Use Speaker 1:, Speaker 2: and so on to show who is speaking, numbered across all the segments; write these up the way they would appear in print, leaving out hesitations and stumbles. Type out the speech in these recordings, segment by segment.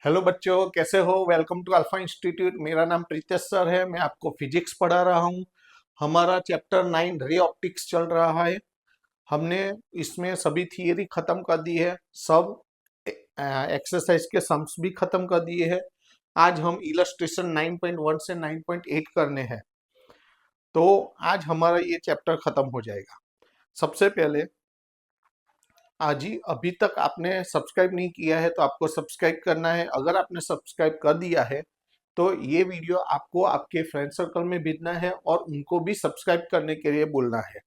Speaker 1: Hello बच्चों, कैसे हो। Welcome to Alpha Institute. मेरा नाम प्रीतेश सर है। मैं आपको फिजिक्स पढ़ा रहा हूँ। हमारा चैप्टर 9 रे ऑप्टिक्स चल रहा है। हमने इसमें सभी थियरी खत्म कर दी है। सब एक्सरसाइज के सम्स भी खत्म कर दिए हैं। आज हम इलस्ट्रेशन 9.1 से 9.8 करने हैं। तो आज हमारा ये चैप्टर खत्म हो जाएगा। सबसे पहले आज ही अभी तक आपने सब्सक्राइब नहीं किया है तो आपको सब्सक्राइब करना है। अगर आपने सब्सक्राइब कर दिया है तो ये वीडियो आपको आपके फ्रेंड सर्कल में भेजना है और उनको भी सब्सक्राइब करने के लिए बोलना है।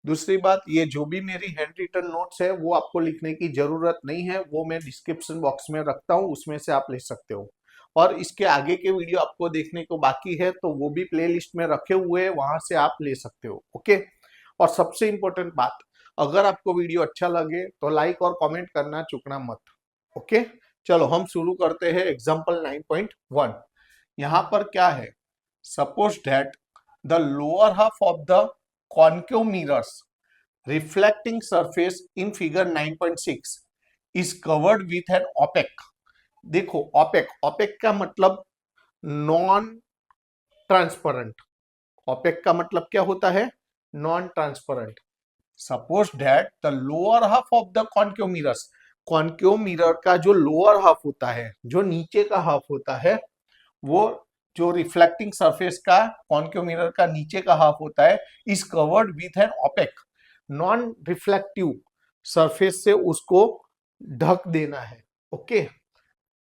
Speaker 1: दूसरी बात, ये जो भी मेरी हैंड रिटन नोट्स है वो आपको लिखने की जरूरत नहीं है, वो मैं डिस्क्रिप्शन बॉक्स में रखता हूँ, उसमें से आप ले सकते हो। और इसके आगे के वीडियो आपको देखने को बाकी है तो वो भी प्लेलिस्ट में रखे हुए हैं, वहां से आप ले सकते हो। ओके। और सबसे इंपॉर्टेंट बात, अगर आपको वीडियो अच्छा लगे तो लाइक और कमेंट करना चूकना मत। ओके। चलो हम शुरू करते हैं एग्जांपल 9.1। यहाँ पर क्या है, suppose that the lower half of the concave mirrors reflecting surface in figure 9.6 is covered with an opaque. देखो, ओपेक ओपेक का मतलब नॉन ट्रांसपेरेंट। ओपेक का मतलब क्या होता है? Non transparent. Suppose that the lower half of the concave mirrors, concave mirror का जो लोअर हाफ होता है, जो नीचे का हाफ होता है, वो जो रिफ्लेक्टिंग सरफेस का कॉन्केव मिरर का नीचे का हाफ होता है, is covered with an opaque non reflective surface से उसको ढक देना है। ओके।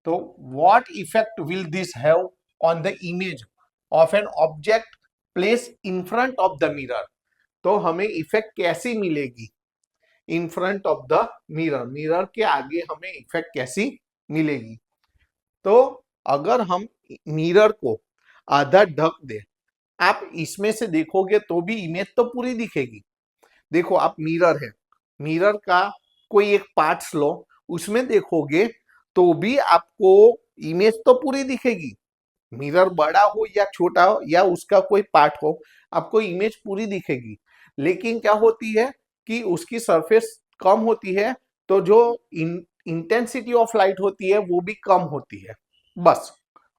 Speaker 1: तो what effect will this have on the image of an object place in front of the mirror. तो हमें इफेक्ट कैसी मिलेगी in front of the mirror, mirror के आगे हमें इफेक्ट कैसी मिलेगी। तो अगर हम मिरर को आधा ढक दे, आप इसमें से देखोगे तो भी इमेज तो पूरी दिखेगी। देखो, आप मिरर है, मिरर का कोई एक पार्ट्स लो, उसमें देखोगे तो भी आपको इमेज तो पूरी दिखेगी। मिरर बड़ा हो या छोटा हो या उसका कोई पार्ट हो, आपको इमेज पूरी दिखेगी। लेकिन क्या होती है कि उसकी सरफेस कम होती है तो जो इंटेंसिटी ऑफ लाइट होती है वो भी कम होती है, बस,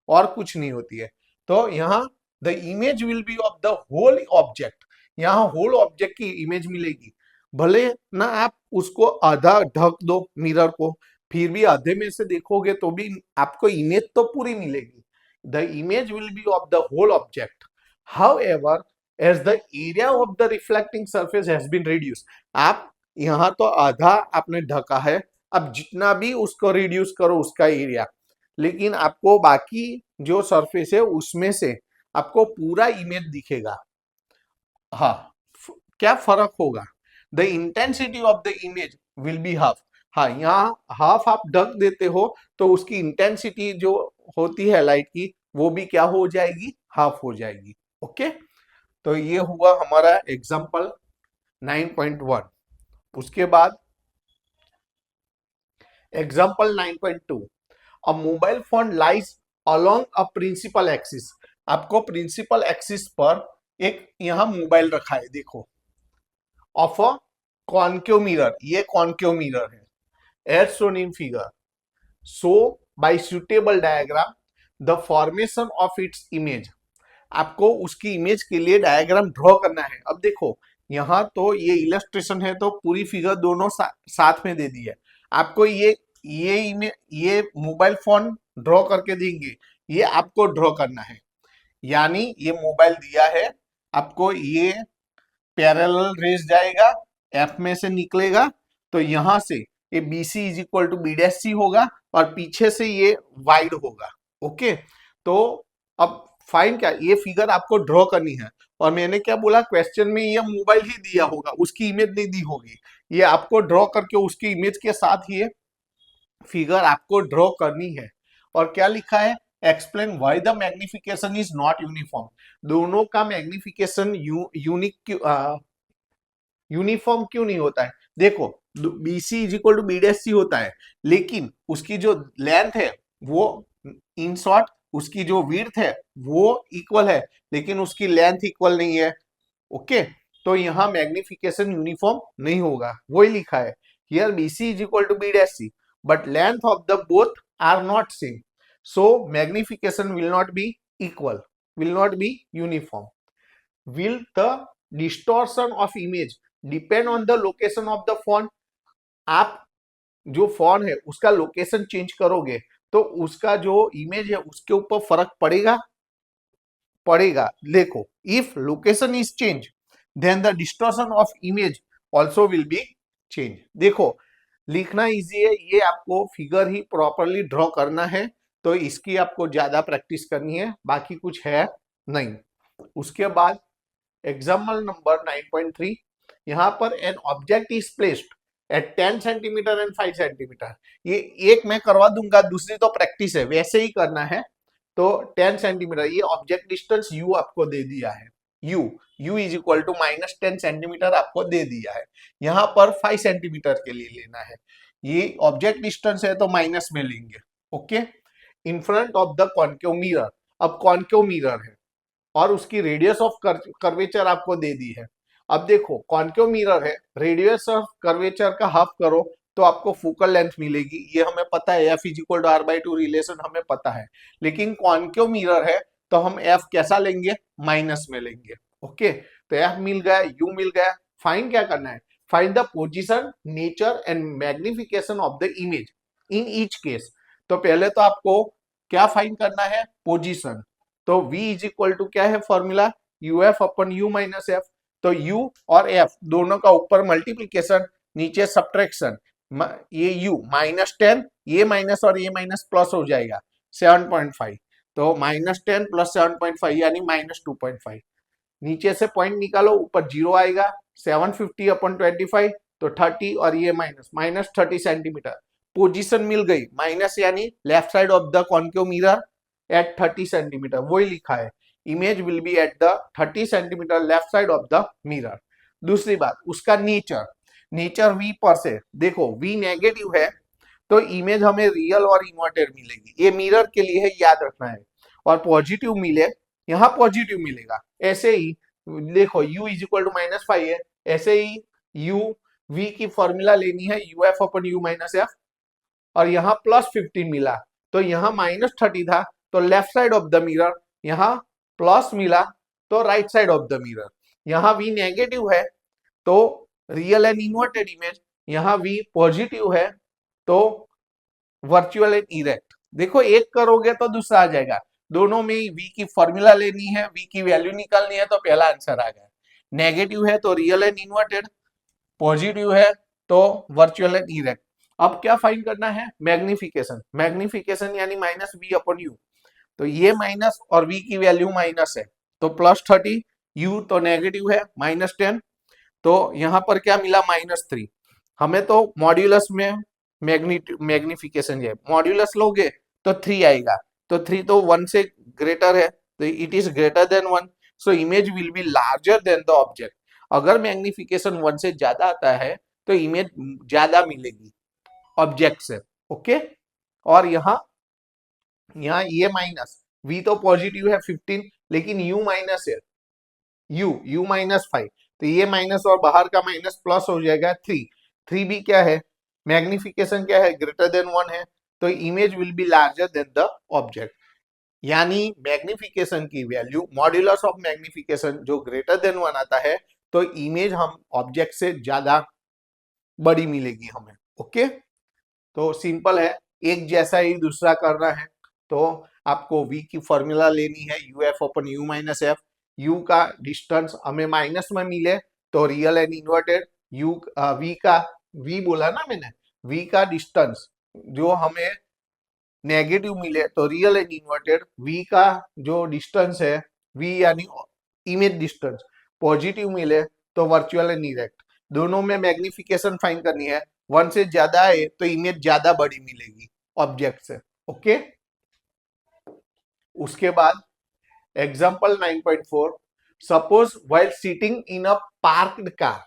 Speaker 1: और कुछ नहीं होती है। तो यहाँ the image will be of the whole object, यहाँ होल ऑब्जेक्ट की इमेज मिलेगी। भले ना आप उसको आधा ढक दो मिरर को, फिर भी आधे में से देखोगे तो भी आपको इमेज तो पूरी मिलेगी। The image will be of the whole object. However, as the area of the reflecting surface has been reduced, आप यहाँ तो आधा आपने ढका है, अब जितना भी उसको रिड्यूस करो उसका एरिया, लेकिन आपको बाकी जो सरफेस है उसमें से आपको पूरा इमेज दिखेगा। हाँ, क्या फर्क होगा? The intensity of the image will be half. हाँ, यहाँ हाफ आप ढक देते हो तो उसकी इंटेंसिटी जो होती है लाइट की वो भी क्या हो जाएगी? हाफ हो जाएगी। ओके। तो ये हुआ हमारा एग्जांपल 9.1। उसके बाद example 9.2। A mobile phone lies along a principal axis. आपको प्रिंसिपल एक्सिस पर एक यहाँ मोबाइल रखा है, देखो, ऑफ अ कॉन्केव मिरर, ये कॉन्केव मिरर है as shown in figure. So by suitable diagram the formation of its image. आपको उसकी इमेज के लिए डायग्राम ड्रॉ करना है। अब देखो, यहाँ तो ये इलस्ट्रेशन है तो पूरी फिगर दोनों साथ में दे दी है। आपको ये इमेज, ये मोबाइल फोन ड्रॉ करके देंगे, ये आपको ड्रॉ करना है। यानी ये मोबाइल दिया है आपको, ये पैरेलल रेस जाएगा, एफ में से निकलेगा, तो यहां से ये B C is equal to B dash C होगा और पीछे से ये वाइड होगा। ओके। तो अब फाइन क्या, ये फिगर आपको ड्रॉ करनी है। और मैंने क्या बोला, क्वेश्चन में ये मोबाइल ही दिया होगा, उसकी इमेज नहीं दी होगी। ये आपको ड्रॉ करके उसकी इमेज के साथ ये फिगर आपको ड्रॉ करनी है। और क्या लिखा है? Explain why the magnification is not uniform. दोनों का मैग्निफिकेशन यूनिफॉर्म क्यों नहीं होता है? देखो, B C is equal to B dash C होता है, लेकिन उसकी जो लेंथ है वो, इन शॉर्ट, उसकी जो विड्थ है वो इक्वल है, लेकिन उसकी लेंथ इक्वल नहीं है। ओके। तो यहाँ मैग्निफिकेशन यूनिफॉर्म नहीं होगा, वही लिखा है here B C is equal to B dash C, but length of the both are not same, so magnification will not be equal, will not be uniform. Will the distortion of image depend on the location of the phone? आप जो phone है उसका location change करोगे तो उसका जो image है उसके ऊपर फर्क पड़ेगा, पड़ेगा। देखो, if location is change then the distortion of image also will be change. देखो, लिखना इजी है, ये आपको फिगर ही प्रॉपरली ड्रॉ करना है, तो इसकी आपको ज्यादा प्रैक्टिस करनी है, बाकी कुछ है नहीं। उसके बाद एग्जाम्पल नंबर 9.3, यहाँ पर an object is placed at 10 centimetre and 5 centimetre. ये एक मैं करवा दूंगा, दूसरी तो प्रैक्टिस है, वैसे ही करना है। तो 10 सेंटीमीटर, ये ऑब्जेक्ट डिस्टेंस u आपको दे दिया है, u is equal to -10 centimetre आपको दे दिया है। यहाँ पर 5 सेंटीमीटर के लिए लेना है, ये ऑब्जेक्ट डिस्टेंस है तो माइनस में लेंगे। Okay, in front of the concave mirror, अब कॉन्केव मिरर है और उसकी रेडियस ऑफ कर्वेचर आपको दे दी है। अब देखो, कॉन्केव मिरर है, रेडियस ऑफ कर्वेचर का हाफ करो तो आपको फोकल लेंथ मिलेगी, ये हमें पता है, F is equal to r/2 relation हमें पता है। लेकिन कॉन्केव मिरर है तो हम एफ कैसा लेंगे, माइनस में लेंगे। ओके, तो एफ मिल गया, यू मिल गया। फाइंड क्या करना है, find the position, nature and magnification of the image in each case. तो पहले तो आपको क्या फाइंड करना है, पोजीशन। तो v इज इक्वल टू क्या है फॉर्मूला, uf अपन u माइनस एफ। तो u और f दोनों का ऊपर मल्टीप्लीकेशन, नीचे सब्ट्रैक्शन, ये u -10, ये माइनस और ये माइनस प्लस हो जाएगा 7.5। तो -10 प्लस 7.5 यानी -2.5। नीचे से पॉइंट निकालो, ऊपर 0 आएगा, 750 अपन 25 तो 30, और ये -30 सेंटीमीटर। पोजीशन मिल गई, माइनस यानी left side of the concave mirror at 30 centimetre, वही लिखा है, image will B at the 30 centimetre left side of the mirror. दूसरी बात, उसका नेचर, नेचर v पर से, देखो v नेगेटिव है तो इमेज हमें रियल और इन्वर्टेड मिलेगी, ये मिरर के लिए है, याद रखना है। और पॉजिटिव मिले, यहाँ पॉजिटिव मिलेगा। ऐसे ही देखो u इज इक्वल टू -5 है, ऐसे ही u v की फॉर्मूला लेनी है uf अपन u माइनस एफ, और यहाँ +15 मिला तो यहाँ -30 था, तो left side of the mirror, यहाँ प्लस मिला तो right side of the mirror. यहाँ v नेगेटिव है तो रियल एंड इन्वर्टेड इमेज, यहाँ v पॉजिटिव है तो वर्चुअल एंड इरेक्ट। देखो, एक करोगे तो दूसरा आ जाएगा, दोनों में v की फॉर्मूला लेनी है, v की वैल्यू निकालनी है, तो पहला आंसर आ गया। नेगेटिव है तो रियल एंड इन्वर्टेड, पॉजिटिव है तो वर्चुअल एंड इरेक्ट। अब क्या फाइंड करना है, मैग्निफिकेशन। मैग्निफिकेशन यानी -v अपन u, तो ये माइनस और v की वैल्यू माइनस है तो +30, u तो नेगेटिव है -10, तो यहाँ पर क्या मिला -3। हमें तो मॉड्यूलस में मैग्निफिकेशन है, मॉड्यूलस लोगे तो 3 आएगा, तो 3 तो 1 से ग्रेटर है, तो it is greater than 1, so image will be larger than the object. अगर मैग्निफिकेशन 1 से ज्यादा आता है तो इमेज ज्यादा मिलेगी ऑब्जेक्ट से। ओके, और यहाँ ये माइनस, v तो पॉजिटिव है 15, लेकिन u माइनस है, u -5, तो ये माइनस और बाहर का माइनस प्लस हो जाएगा 3। 3 भी क्या है, मैग्निफिकेशन क्या है, ग्रेटर देन 1 है, तो image will be larger than the object. यानी मैग्निफिकेशन की वैल्यू, मॉड्यूलस ऑफ मैग्निफिकेशन जो ग्रेटर देन 1 आता है तो इमेज हम ऑब्जेक्ट से ज्यादा बड़ी मिलेगी हमें। ओके, तो सिंपल है, एक जैसा ही दूसरा करना है। तो आपको v की फॉर्मूला लेनी है uf अपन u माइनस एफ, u का डिस्टेंस हमें माइनस में मिले तो real and inverted, u v का, v बोला ना मैंने, v का डिस्टेंस जो हमें नेगेटिव मिले तो रियल एंड इन्वर्टेड, v का जो डिस्टेंस है, v यानी इमेज डिस्टेंस, पॉजिटिव मिले तो वर्चुअल एंड इरेक्ट। दोनों में मैग्निफिकेशन फाइंड करनी है, 1 से ज्यादा है तो इमेज ज्यादा बड़ी मिलेगी ऑब्जेक्ट से। ओके, उसके बाद example 9.4, suppose while sitting in a parked car.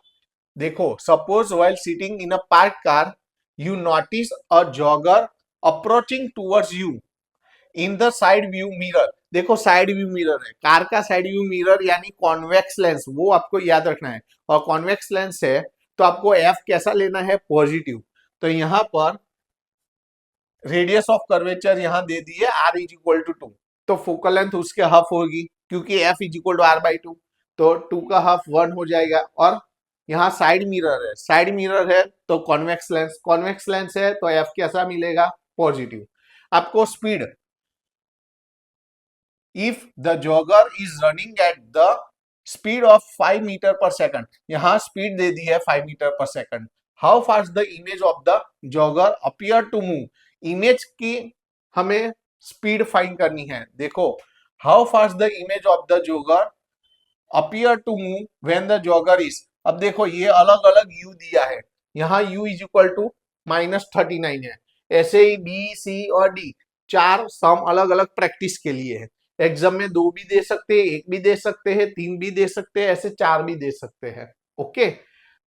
Speaker 1: देखो, suppose while sitting in a parked car you notice a jogger approaching towards you in the side view mirror. देखो, साइड व्यू मिरर है, car का side view mirror यानी convex lens, वो आपको याद रखना है। और कॉन्वेक्स लेंस है तो आपको एफ कैसा लेना है, पॉजिटिव। तो यहाँ पर रेडियस ऑफ कर्वेचर यहाँ दे दी है r इज इक्वल टू 2, तो फोकल लेंथ उसके हाफ होगी क्योंकि f is equal to r by 2, तो 2 का हाफ 1 हो जाएगा। और यहाँ साइड मिरर है, साइड मिरर है तो कॉन्वेक्स लेंस है तो f कैसा मिलेगा, पॉजिटिव। आपको speed, if the jogger is running at the speed of 5 metre per second, यहाँ स्पीड दे दी है 5 metre per second, how fast the image of the jogger appear to move, image की हमें स्पीड फाइंड करनी है। देखो, how fast the image of the jogger appear to move when the jogger is, अब देखो ये अलग अलग u दिया है, यहाँ u इज इक्वल टू -39 है। ऐसे ही बी सी और डी चार सम अलग अलग प्रैक्टिस के लिए है। एग्जाम में 2 भी दे सकते हैं, 1 भी दे सकते हैं, 3 भी दे सकते हैं, ऐसे 4 भी दे सकते हैं। ओके,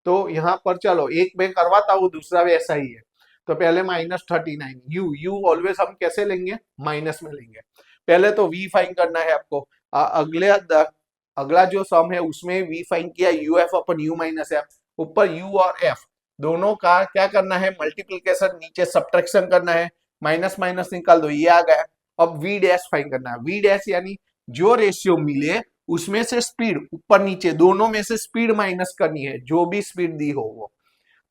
Speaker 1: तो यहाँ पर चलो एक मैं करवाता हूँ, दूसरा भी ऐसा ही है। तो पहले -39 u ऑलवेज हम कैसे लेंगे, माइनस में लेंगे। पहले तो v फाइंड करना है आपको। अगला जो सम है उसमें v फाइंड किया uf अपन u माइनस एफ, ऊपर u और f दोनों का क्या करना है, मल्टीप्लीकेशन, नीचे सब्ट्रैक्शन करना है, माइनस माइनस निकाल दो, ये आ गया। अब v डैश फाइंड करना है, v डैश यानी जो रेशियो मिले उसमें से स्पीड ऊपर नीचे दोनों में से स्पीड माइनस करनी है, जो भी स्पीड दी हो वो,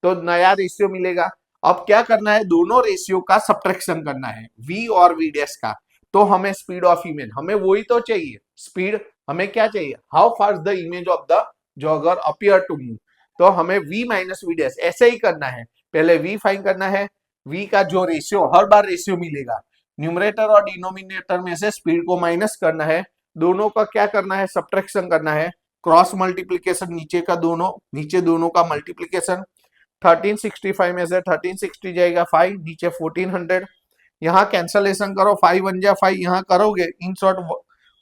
Speaker 1: तो नया रेशियो मिलेगा। अब क्या करना है, दोनों रेशियो का सब्ट्रैक्शन करना है, v और v डैश का, तो हमें स्पीड ऑफ इमेज, हमें वही तो चाहिए स्पीड, हमें क्या चाहिए, how fast the image of the jogger appear to move, तो हमें v माइनस वी डैश ऐसे ही करना है। पहले v फाइंड करना है, v का जो रेशियो, हर बार रेशियो मिलेगा, न्यूमरेटर और डिनोमिनेटर में से स्पीड को माइनस करना है, दोनों का क्या करना है, सब्ट्रैक्शन करना है, क्रॉस मल्टीप्लीकेशन, नीचे का दोनों, नीचे दोनों का मल्टीप्लीकेशन। 1365 में से 1360 जाएगा 5, नीचे 1400, यहाँ कैंसलेशन करो, 5 1 जा 5, यहाँ करोगे in short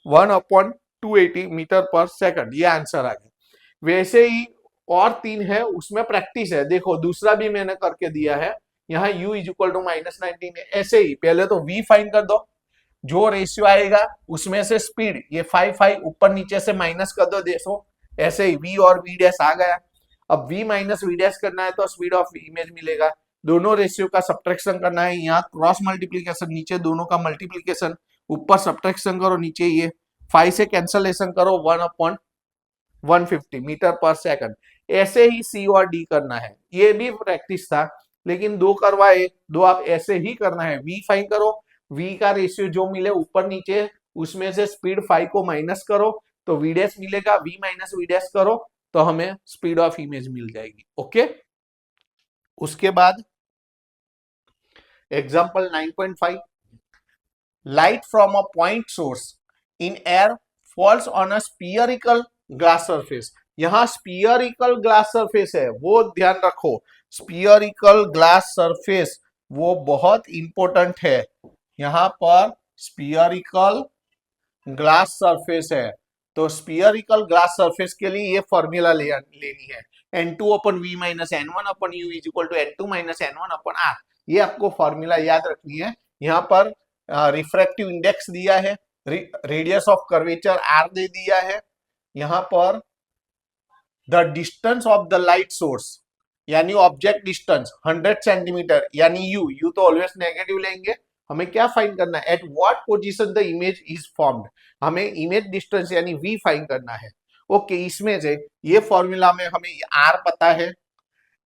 Speaker 1: 1/280 metre per second, ये आंसर आ गया। वैसे ही और 3 है, उसमें प्रैक्टिस है, देखो दूसरा भी मैंने करके दिया है, यहाँ u इज इक्वल टू -19 है। ऐसे ही पहले तो v फाइंड कर दो, जो रेशियो आएगा उसमें से स्पीड, ये 5 ऊपर नीचे से माइनस कर दो, देखो ऐसे ही v और v डैश आ गया। अब v माइनस वी डैश करना है तो स्पीड ऑफ इमेज मिलेगा, दोनों रेशियो का सब्ट्रैक्शन करना है, यहाँ क्रॉस मल्टीप्लीकेशन, नीचे दोनों का मल्टीप्लीकेशन, ऊपर सब्ट्रैक्शन करो, नीचे ये 5 से कैंसलेशन करो, 1/150 मीटर पर सेकंड। ऐसे ही सी और डी करना है, ये भी प्रैक्टिस था लेकिन 2 करवाए, 2 आप ऐसे ही करना है। v फाइंड करो, v का रेशियो जो मिले ऊपर नीचे उसमें से स्पीड 5 को माइनस करो तो v डैश मिलेगा, v माइनस वी डैश करो तो हमें स्पीड ऑफ इमेज मिल जाएगी। ओके, उसके बाद example 9.5, light from a point source in air falls on a spherical glass surface, यहाँ स्फीयरिकल ग्लास सरफेस है वो ध्यान रखो, स्फीयरिकल ग्लास सरफेस वो बहुत इंपॉर्टेंट है, यहाँ पर स्फीयरिकल ग्लास सरफेस है, तो स्फीयरिकल ग्लास सरफेस के लिए ये फॉर्मूला लेनी है, n2 upon v minus n1 upon u is equal to n2 minus n1 upon r, ये आपको फॉर्मूला याद रखनी है। यहाँ पर रिफ्रैक्टिव इंडेक्स दिया है, रेडियस ऑफ कर्वेचर r दे दिया है, यहाँ पर the distance of the light source यानी ऑब्जेक्ट डिस्टेंस 100 सेंटीमीटर यानी u तो ऑलवेज नेगेटिव लेंगे, हमें क्या फाइंड करना है, at what position the image is formed, हमें इमेज डिस्टेंस यानी v फाइंड करना है। ओके, इसमें से ये फॉर्मूला में हमें r पता है,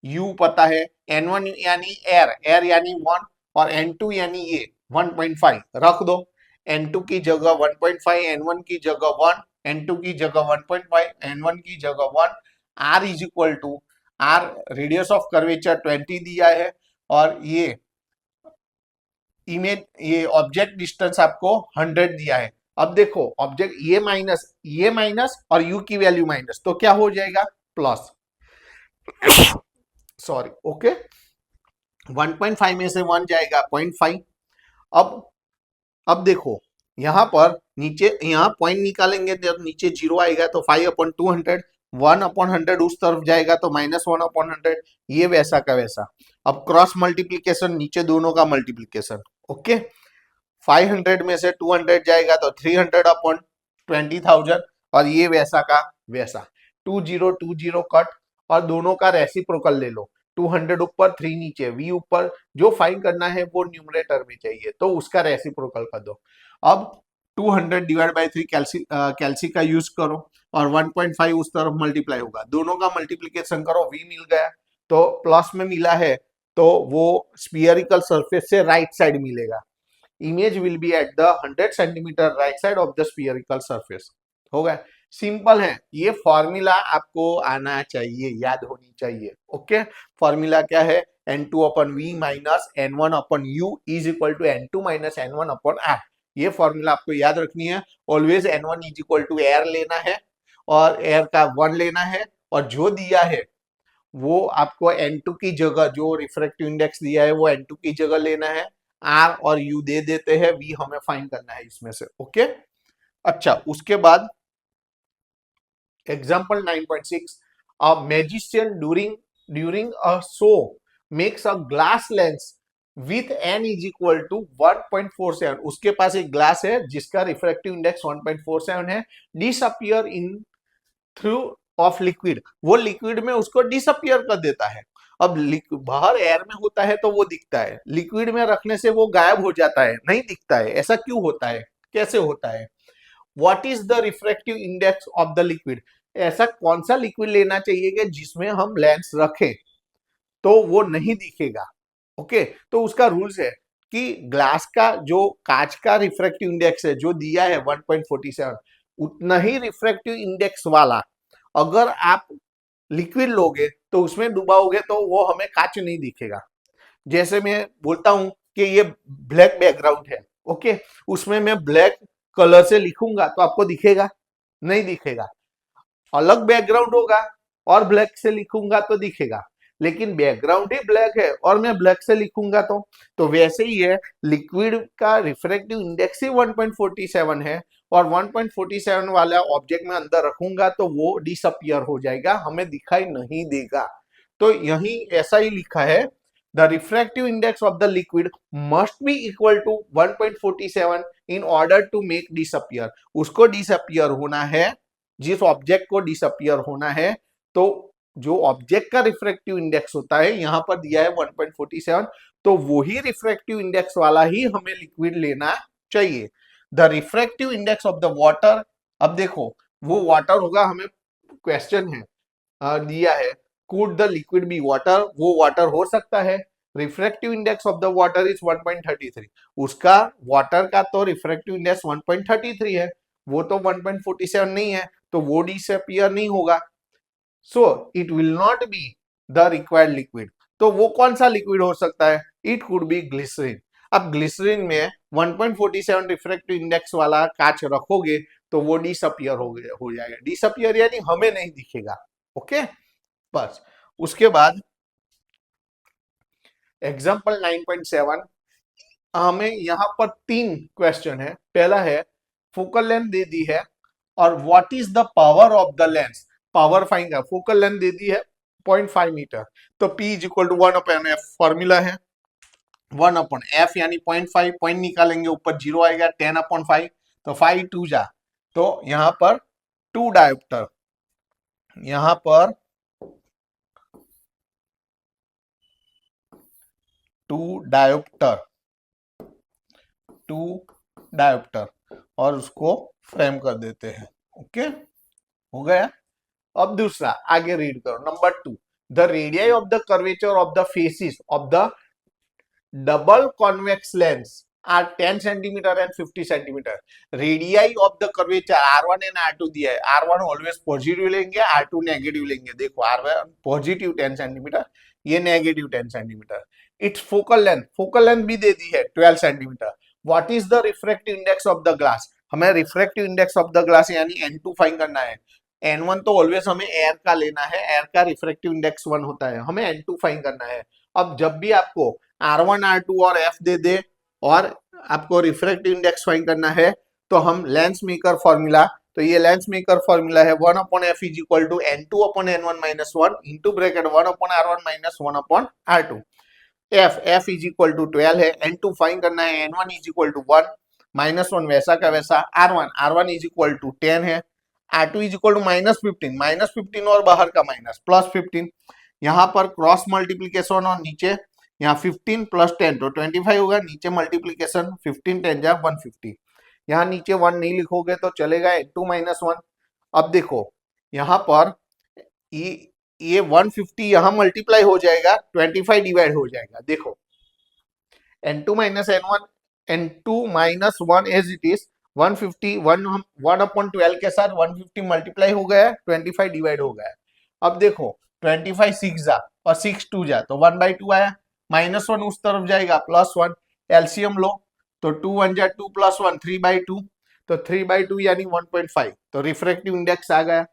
Speaker 1: u पता है, n1 यानी एयर यानी 1 और n2 यानी ये 1.5 रख दो, n2 की जगह 1.5, n1 की जगह 1, n2 की जगह 1.5, n1 की जगह 1, r is equal to r radius of curvature 20 दिया है और ये इमेज, ये ऑब्जेक्ट डिस्टेंस आपको 100 दिया है। अब देखो ऑब्जेक्ट ये माइनस और u की वैल्यू माइनस, तो क्या हो जाएगा, प्लस, सॉरी। ओके, 1.5 में से 1 जाएगा 0.5। अब देखो यहाँ पर नीचे, यहाँ पॉइंट निकालेंगे जब नीचे 0 आएगा तो 5/200, 1/100 उस तरफ जाएगा तो -1/100, ये वैसा का वैसा। अब क्रॉस मल्टीप्लीकेशन, नीचे दोनों का मल्टीप्लीकेशन। ओके, 500 में से 200 जाएगा तो 300/20,000 और ये वैसा का वैसा, 20 20 कट और दोनों का रेसिप्रोकल ले लो, 200 ऊपर 3 नीचे, v ऊपर, जो फाइंड करना है वो न्यूमरेटर में चाहिए, तो उसका रेसिप्रोकल कर दो। अब 200 डिवाइड बाई 3 कैल्सी का यूज करो और 1.5 उस तरफ मल्टीप्लाई होगा, दोनों का मल्टीप्लीकेशन करो, v मिल गया, तो प्लस में मिला है तो वो स्फीयरिकल सरफेस से राइट साइड मिलेगा। Image will B at the 100 centimetre right side of the spherical surface. हो गया, सिंपल है, ये फॉर्मूला आपको आना चाहिए, याद होनी चाहिए। ओके, फॉर्मूला क्या है, n2 upon v minus n1 upon u is equal to n2 minus n1 upon r। ये फॉर्मूला आपको याद रखनी है। Always n1 is equal to air लेना है और एयर का 1 लेना है, और जो दिया है वो आपको n2 की जगह, जो रिफ्रैक्टिव इंडेक्स दिया है वो n2 की जगह लेना है, r और u दे देते हैं, v हमें फाइंड करना है इसमें से। ओके, अच्छा, उसके बाद example 9.6, a magician during a show makes a glass lens with n is equal to 1.47। उसके पास एक ग्लास है जिसका रिफ्रैक्टिव इंडेक्स 1.47 है, disappear in through of liquid, वो लिक्विड में उसको डिसअपियर कर देता है। अब बाहर एयर में होता है तो वो दिखता है, लिक्विड में रखने से वो गायब हो जाता है, नहीं दिखता है। ऐसा क्यों होता है, कैसे होता है? What is the refractive index of the liquid? ऐसा कौन सा लिक्विड लेना चाहिए कि जिसमें हम लेंस रखें तो वो नहीं दिखेगा। ओके, तो उसका रूल्स है कि ग्लास का, जो कांच का रिफ्रैक्टिव इंडेक्स है जो दिया है 1.47, उतना ही रिफ्रैक्टिव इंडेक्स वाला अगर आप लिक्विड लोगे तो उसमें डुबाओगे तो वो हमें कांच नहीं दिखेगा। जैसे मैं बोलता हूं कि ये ब्लैक बैकग्राउंड है, ओके, उसमें मैं ब्लैक कलर से लिखूंगा तो आपको दिखेगा? नहीं दिखेगा। अलग बैकग्राउंड होगा और ब्लैक से लिखूंगा तो दिखेगा, लेकिन बैकग्राउंड ही ब्लैक है और मैं ब्लैक से लिखूंगा तो वैसे ही है, लिक्विड का रिफ्रैक्टिव इंडेक्स ही 1.47 है और 1.47 वाला ऑब्जेक्ट में अंदर रखूंगा तो वो डिसअपियर हो जाएगा, हमें दिखाई नहीं देगा। तो यही ऐसा ही लिखा है, the refractive index of the liquid must be equal to 1.47 in order to make disappear. उसको डिसअपियर होना है, जिस ऑब्जेक्ट को डिसअपियर होना है, तो जो ऑब्जेक्ट का रिफ्रैक्टिव इंडेक्स होता है यहां पर दिया है 1.47, तो वही रिफ्रैक्टिव इंडेक्स वाला ही हमें लिक्विड लेना चाहिए। The refractive index of the water, अब देखो वो वाटर होगा, हमें क्वेश्चन है दिया है, could the liquid be water, वो वाटर हो सकता है। Refractive index of the water is 1.33, उसका वाटर का तो रिफ्रैक्टिव इंडेक्स 1.33 है, वो तो 1.47 नहीं है, तो वो डिसअपियर नहीं होगा। So it will not be the required liquid. तो वो कौन सा लिक्विड हो सकता है? It could be glycerine. अब ग्लिसरीन में 1.47 रिफ्रैक्टिव इंडेक्स वाला कांच रखोगे तो वो डिसअपियर हो जाएगा, डिसअपियर यानी हमें नहीं दिखेगा। ओके, बस। उसके बाद एग्जाम्पल 9.7, हमें यहाँ पर 3 क्वेश्चन है। पहला है फोकल लेंथ दे दी है और what is the power of the lens, power find कर। फोकल लेंथ दे दी है 0.5 मीटर, तो P is equal to 1/f, formula है 1/f यानी 0.5, पॉइंट निकालेंगे ऊपर 0 आएगा, 10/5, तो 5 2 जा, तो यहाँ पर 2 डायोप्टर, यहाँ पर 2 डायोप्टर, 2 डायोप्टर, और उसको फ्रेम कर देते हैं। ओके, हो गया। अब दूसरा आगे रीड करो, number 2, the radii of the curvature of the faces of the double convex lens are 10 centimetre and 50 centimetre. Radii of the curvature R1 and R2 दिया है, R1 ऑलवेज पॉजिटिव लेंगे, R2 नेगेटिव लेंगे। देखो R1 positive 10 centimetre, ये negative 10 centimetre. Its focal length भी दे दी है 12 centimetre. What is the refractive index of the glass? हमें refractive index of the glass यानी N2 फाइंड करना है। N1 तो ऑलवेज हमें एयर का लेना है, एयर का रिफ्रैक्टिव इंडेक्स 1 होता है, हमें N2 फाइंड करना है। अब जब भी आपको R1 R2 और F दे दे और आपको रिफ्रैक्टिव इंडेक्स फाइंड करना है तो हम लेंस मेकर फॉर्मूला, तो ये लेंस मेकर फॉर्मूला है 1/f is equal to N2/N1 minus 1 into bracket 1/R1 minus 1/R2। f is equal to 12 है, N2 फाइंड करना है, N1 is equal to 1 minus 1 वैसा का वैसा, R1 इज इक्वल टू 10 है, R2 इज इक्वल टू -15 और बाहर का माइनस +15। यहाँ पर क्रॉस मल्टीप्लीकेशन और नीचे यहाँ 15 प्लस 10 तो 25 होगा, नीचे मल्टीप्लीकेशन 15 10 जा 150, यहाँ नीचे 1 नहीं लिखोगे तो चलेगा, n2 माइनस 1। अब देखो यहाँ पर ये 150 यहाँ मल्टीप्लाई हो जाएगा, 25 डिवाइड हो जाएगा। देखो n2 minus n1, n2 minus 1 as it is 150, 1/12 के साथ 150 मल्टीप्लाई हो गया, 25 डिवाइड हो गया। अब देखो 25 6 जा और 6 2 जा तो 1/2 आया, -1 उस तरफ जाएगा, +1 एलसीएम लो तो 2 1 जा 2 + 1 3/2 तो 3/2 यानी 1.5 तो रिफ्रैक्टिव इंडेक्स आ गया।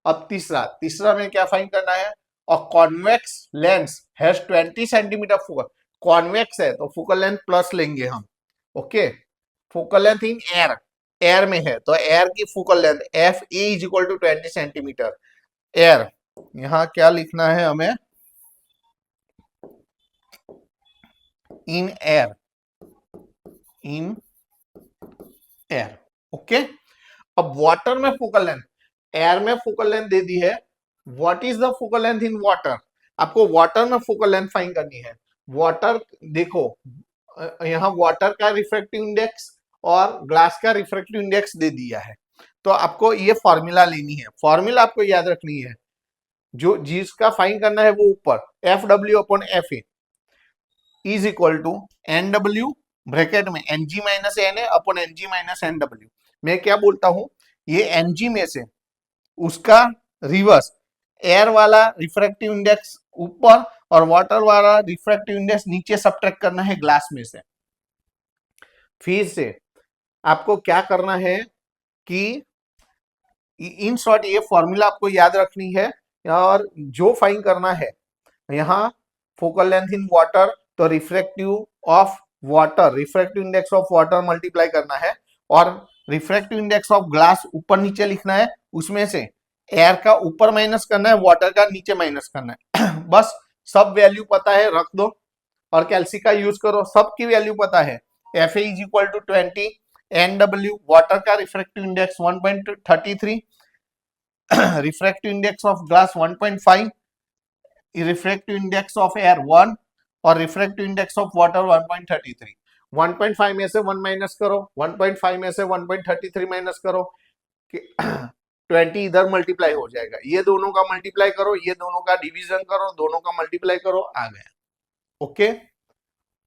Speaker 1: अब तीसरा में क्या फाइंड करना है, और convex lens has 20 centimetre focal, convex है तो फोकल लेंथ प्लस लेंगे हम, okay. Focal length in air, air में है तो एयर की focal length F A is equal to 20 centimetre air. यहां क्या लिखना है हमें, in air, in air, okay. अब वाटर में फोकल लेंथ, एयर में फोकल लेंथ दे दी है, what is the focal length in water, आपको वाटर में फोकल लेंथ फाइंड करनी है। वाटर देखो यहाँ वाटर का रिफ्रैक्टिव इंडेक्स और ग्लास का रिफ्रैक्टिव इंडेक्स दे दिया है, तो आपको ये फॉर्मूला लेनी है, फॉर्मूला आपको याद रखनी है, जो जिसका फाइंड करना है वो ऊपर F W upon F A is equal to N W bracket में N G minus N A upon N G minus N W. मैं क्या बोलता हूं, ये एन जी में से उसका रिवर्स एयर वाला रिफ्रैक्टिव इंडेक्स ऊपर और वाटर वाला रिफ्रैक्टिव इंडेक्स नीचे सब्ट्रैक्ट करना है ग्लास में से। फिर से आपको क्या करना है कि इन शॉर्ट ये फॉर्मूला आपको याद रखनी है, और जो फाइंड करना है यहाँ फोकल लेंथ इन वाटर तो refractive of water, refractive index of water multiply करना है, और रिफ्रैक्टिव इंडेक्स ऑफ ग्लास ऊपर नीचे लिखना है, उसमें से एयर का ऊपर माइनस करना है, वाटर का नीचे माइनस करना है बस सब वैल्यू पता है रख दो और कैल्सी का यूज करो, सबकी वैल्यू पता है। F A is equal to 20, N W water का refractive index 1.33, refractive index of glass 1.5, refractive index of air 1 और रिफ्रैक्टिव इंडेक्स ऑफ वाटर 1.33। 1.5 में से 1 माइनस करो, 1.5 में से 1.33 माइनस करो, 20 इधर मल्टीप्लाई हो जाएगा, ये दोनों का मल्टीप्लाई करो, ये दोनों का डिवीजन करो, दोनों का मल्टीप्लाई करो, आ गया, ओके।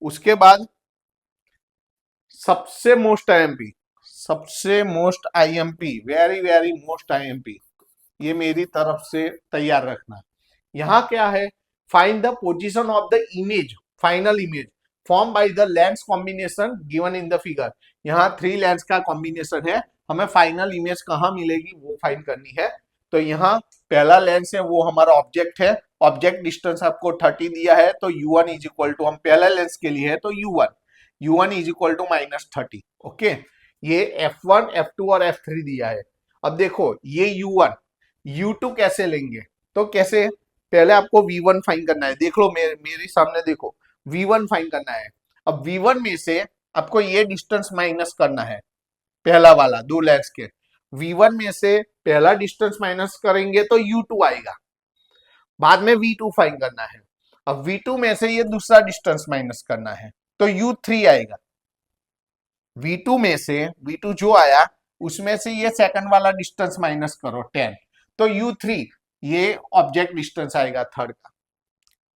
Speaker 1: उसके बाद सबसे मोस्ट आईएमपी, सबसे most IMP, very very most IMP, ये मेरी तरफ से तैयार रखना। यहाँ क्या है, find the position of the image, final image form by the lens combination given in the figure. यहाँ 3 लेंस का कॉम्बिनेशन है, हमें फाइनल इमेज कहाँ मिलेगी वो फाइंड करनी है। तो यहाँ पहला लेंस है वो हमारा ऑब्जेक्ट है, ऑब्जेक्ट डिस्टेंस आपको 30 दिया है, तो u1 इज इक्वल टू, हम पहला लेंस के लिए है तो u1 is equal to -30, okay. ये f1 f2 और f3 दिया है। अब देखो ये u1 u2 कैसे लेंगे, तो कैसे, पहले आपको v1 फाइंड करना है, देख लो मेरे सामने देखो v1 फाइंड करना है। अब v1 में से आपको ये डिस्टेंस माइनस करना है, पहला वाला 2 लेंस के, v1 में से पहला डिस्टेंस माइनस करेंगे तो u2 आएगा, बाद में v2 फाइंड करना है। अब v2 में से ये दूसरा डिस्टेंस माइनस करना है तो u3 आएगा, v2 में से v2 जो आया उसमें से ये सेकंड वाला डिस्टेंस माइनस करो 10 तो u3, ये ऑब्जेक्ट डिस्टेंस आएगा थर्ड का।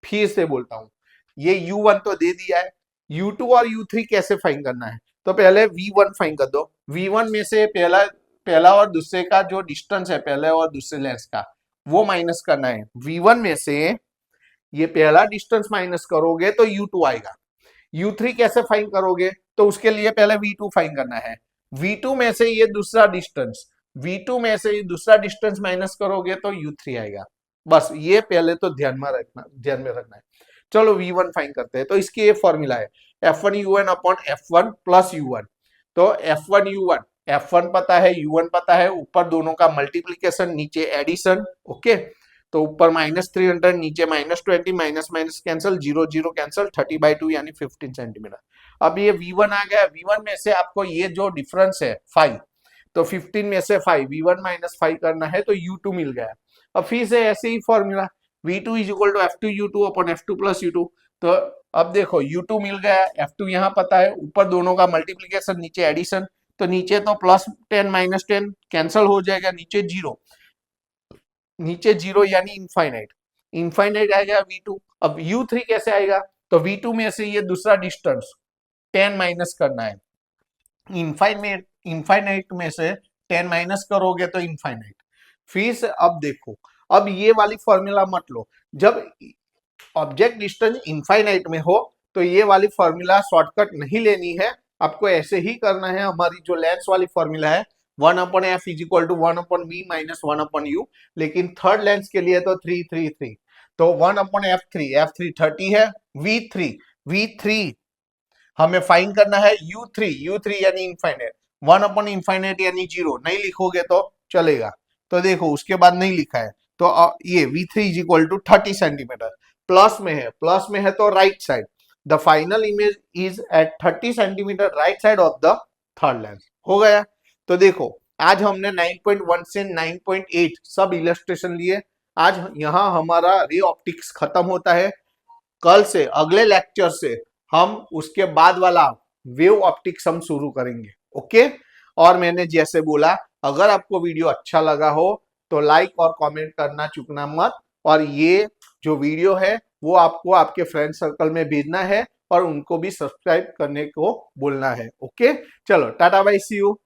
Speaker 1: फिर से बोलता हूं, ये u1 तो दे दिया है, u2 और u3 कैसे फाइंड करना है, तो पहले v1 फाइंड कर दो, v1 में से पहला और दूसरे का जो डिस्टेंस है पहले और दूसरे लेंस का वो माइनस करना है। v1 में से ये पहला डिस्टेंस माइनस करोगे तो u2 आएगा, u3 कैसे फाइंड करोगे, तो उसके लिए पहले v2 फाइंड करना है, v2 में से ये दूसरा डिस्टेंस, v2 में से ये दूसरा डिस्टेंस माइनस करोगे तो u3 आएगा। बस ये पहले तो ध्यान में रखना है। चलो v1 फाइंड करते हैं, तो इसकी ये फॉर्मूला है f1 u1 upon f1 plus u1, तो f1 u1, f1 पता है u1 पता है, ऊपर दोनों का मल्टीप्लीकेशन नीचे एडिशन, ओके। तो ऊपर -300 नीचे -20, माइनस माइनस कैंसिल, 0 0 कैंसिल, 30/2 यानी 15 सेंटीमीटर। अब ये v1 आ गया, v1 में से आपको ये जो डिफरेंस है 5, तो 15 में से 5 v1 -5 करना है तो u2 मिल गया। अब फिर से ऐसे ही formula, V2 is equal to F2U2 upon F2 plus U2। तो अब देखो U2 मिल गया, F2 यहाँ पता है, ऊपर दोनों का मल्टीप्लीकेशन नीचे एडिशन, तो नीचे तो +10 -10 कैंसल हो जाएगा, नीचे जीरो, नीचे जीरो यानी इनफाइनाइट, इनफाइनाइट आएगा V2। अब U3 कैसे आएगा, तो V2 में से ये दूसरा डिस्टेंस 10 माइनस करना है, इनफाइनाइट में से 10 माइनस करोगे तो इनफाइनाइट। फिर से अब देखो, अब ये वाली फॉर्मूला मत लो, जब ऑब्जेक्ट डिस्टेंस इनफाइनाइट में हो तो ये वाली फॉर्मूला शॉर्टकट नहीं लेनी है, आपको ऐसे ही करना है। हमारी जो लेंस वाली फॉर्मूला है 1/f is equal to 1/v minus 1/u, लेकिन थर्ड लेंस के लिए तो 3 तो 1/f3, f3 30 है, v3 हमें फाइंड करना है u3 यानी इनफाइनाइट, 1 इनफाइनाइट यानी जीरो, नहीं लिखोगे तो चलेगा। तो देखो उसके बाद नहीं लिखा है, तो ये v3 is equal to 30 centimetre, plus में है तो right side, the final image is at 30 centimetre right side of the third lens. हो गया। तो देखो आज हमने 9.1 से 9.8 सब इलस्ट्रेशन लिए। आज यहाँ हमारा रे ऑप्टिक्स खत्म होता है। कल से अगले लेक्चर से हम उसके बाद वाला वेव ऑप्टिक्स हम शुरू करेंगे। ओके। और मैंने जैसे बोला, अगर आपको वीडियो अच्छा लगा हो तो लाइक और कमेंट करना चूकना मत, और ये जो वीडियो है वो आपको आपके फ्रेंड सर्कल में भेजना है और उनको भी सब्सक्राइब करने को बोलना है। ओके, चलो टाटा बाय, सी यू।